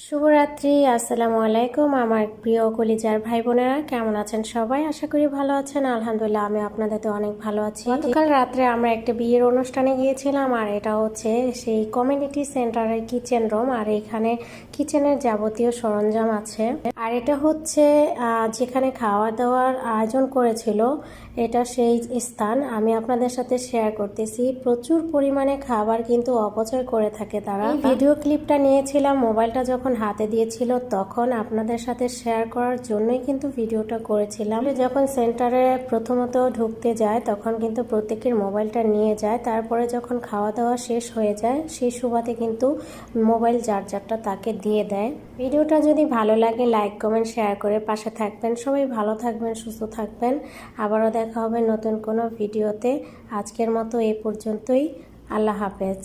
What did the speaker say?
শুভরাত্রি, আসসালামু আলাইকুম আমার প্রিয় কলিজার ভাই বোনেরা, কেমন আছেন সবাই? আশা করি ভালো আছেন। আলহামদুলিল্লাহ, আমি আপনাদের তো অনেক ভালো আছি। গতকাল রাত্রে আমরা একটা বিয়ের অনুষ্ঠানে গিয়েছিলাম, আর এটা হচ্ছে সেই কমিউনিটি সেন্টারের কিচেন রুম, আর এখানে কিচেনের যাবতীয় সরঞ্জাম আছে। আর এটা হচ্ছে যেখানে খাওয়া দাওয়ার আয়োজন করেছিল, এটা সেই স্থান। আমি আপনাদের সাথে শেয়ার করতেছি, প্রচুর পরিমাণে খাবার কিন্তু অপচয় করে থাকে তারা। ভিডিও ক্লিপটা নিয়েছিলাম, মোবাইলটা যখন হাতে দিয়েছিল তখন আপনাদের সাথে শেয়ার করার জন্যই কিন্তু ভিডিওটা করেছিলাম। যখন সেন্টারে প্রথমত ঢুকতে যায় তখন কিন্তু প্রত্যেকের মোবাইলটা নিয়ে যায়, তারপরে যখন খাওয়া দাওয়া শেষ হয়ে যায় সেই সুবাদে কিন্তু মোবাইল যারটা তাকে দিয়ে দেয়। ভিডিওটা যদি ভালো লাগে লাইক কমেন্ট শেয়ার করে পাশে থাকবেন। সবাই ভালো থাকবেন, সুস্থ থাকবেন। আবারও দেখা হবে নতুন কোনো ভিডিওতে। আজকের মতো এ পর্যন্তই। আল্লাহ হাফেজ।